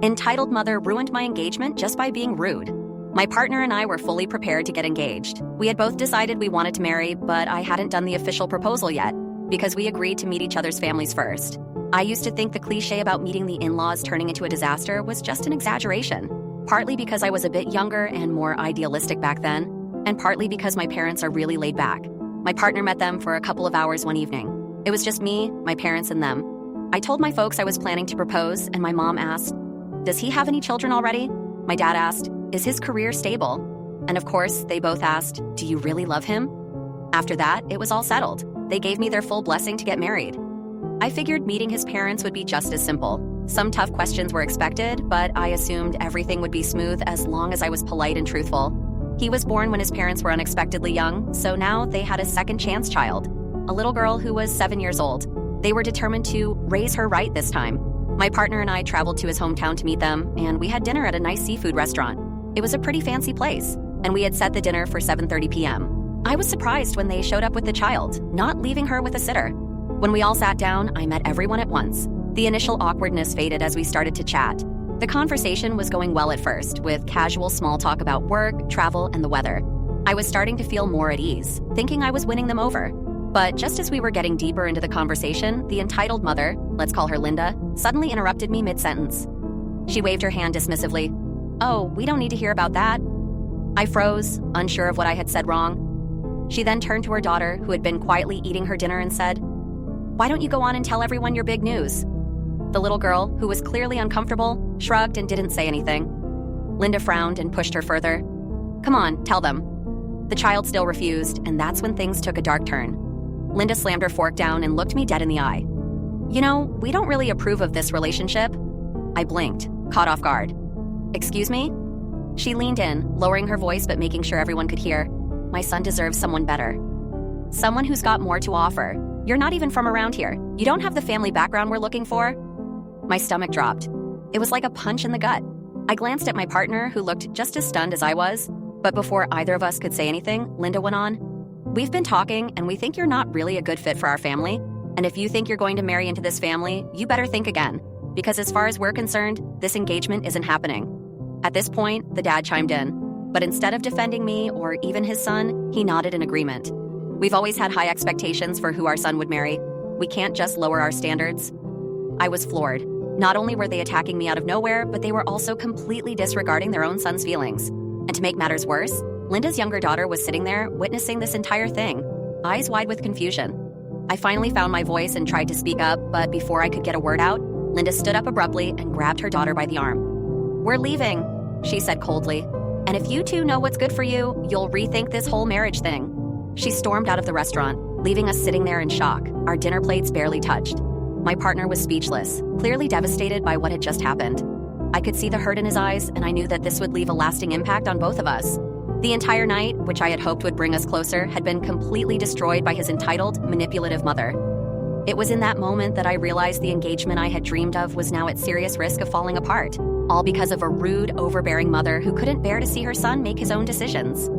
Entitled mother ruined my engagement just by being rude. My partner and I were fully prepared to get engaged. We had both decided we wanted to marry, but I hadn't done the official proposal yet because we agreed to meet each other's families first. I used to think the cliche about meeting the in-laws turning into a disaster was just an exaggeration, partly because I was a bit younger and more idealistic back then, and partly because my parents are really laid back. My partner met them for a couple of hours one evening. It was just me, my parents, and them. I told my folks I was planning to propose, and my mom asked, "Does he have any children already?" My dad asked, "Is his career stable?" And of course, they both asked, "Do you really love him?" After that, it was all settled. They gave me their full blessing to get married. I figured meeting his parents would be just as simple. Some tough questions were expected, but I assumed everything would be smooth as long as I was polite and truthful. He was born when his parents were unexpectedly young, so now they had a second chance child, a little girl who was 7 years old. They were determined to raise her right this time. My partner and I traveled to his hometown to meet them, and we had dinner at a nice seafood restaurant. It was a pretty fancy place, and we had set the dinner for 7:30 p.m. I was surprised when they showed up with the child, not leaving her with a sitter. When we all sat down, I met everyone at once. The initial awkwardness faded as we started to chat. The conversation was going well at first, with casual small talk about work, travel, and the weather. I was starting to feel more at ease, thinking I was winning them over. But just as we were getting deeper into the conversation, the entitled mother, let's call her Linda, suddenly interrupted me mid-sentence. She waved her hand dismissively. "Oh, we don't need to hear about that." I froze, unsure of what I had said wrong. She then turned to her daughter, who had been quietly eating her dinner, and said, "Why don't you go on and tell everyone your big news?" The little girl, who was clearly uncomfortable, shrugged and didn't say anything. Linda frowned and pushed her further. "Come on, tell them." The child still refused, and that's when things took a dark turn. Linda slammed her fork down and looked me dead in the eye. "You know, we don't really approve of this relationship." I blinked, caught off guard. "Excuse me?" She leaned in, lowering her voice but making sure everyone could hear. "My son deserves someone better. Someone who's got more to offer. You're not even from around here. You don't have the family background we're looking for." My stomach dropped. It was like a punch in the gut. I glanced at my partner, who looked just as stunned as I was. But before either of us could say anything, Linda went on, "We've been talking, and we think you're not really a good fit for our family. And if you think you're going to marry into this family, you better think again. Because as far as we're concerned, this engagement isn't happening." At this point, the dad chimed in. But instead of defending me or even his son, he nodded in agreement. "We've always had high expectations for who our son would marry. We can't just lower our standards." I was floored. Not only were they attacking me out of nowhere, but they were also completely disregarding their own son's feelings. And to make matters worse, Linda's younger daughter was sitting there, witnessing this entire thing, eyes wide with confusion. I finally found my voice and tried to speak up, but before I could get a word out, Linda stood up abruptly and grabbed her daughter by the arm. "We're leaving," she said coldly. "And if you two know what's good for you, you'll rethink this whole marriage thing." She stormed out of the restaurant, leaving us sitting there in shock, our dinner plates barely touched. My partner was speechless, clearly devastated by what had just happened. I could see the hurt in his eyes, and I knew that this would leave a lasting impact on both of us. The entire night, which I had hoped would bring us closer, had been completely destroyed by his entitled, manipulative mother. It was in that moment that I realized the engagement I had dreamed of was now at serious risk of falling apart, all because of a rude, overbearing mother who couldn't bear to see her son make his own decisions.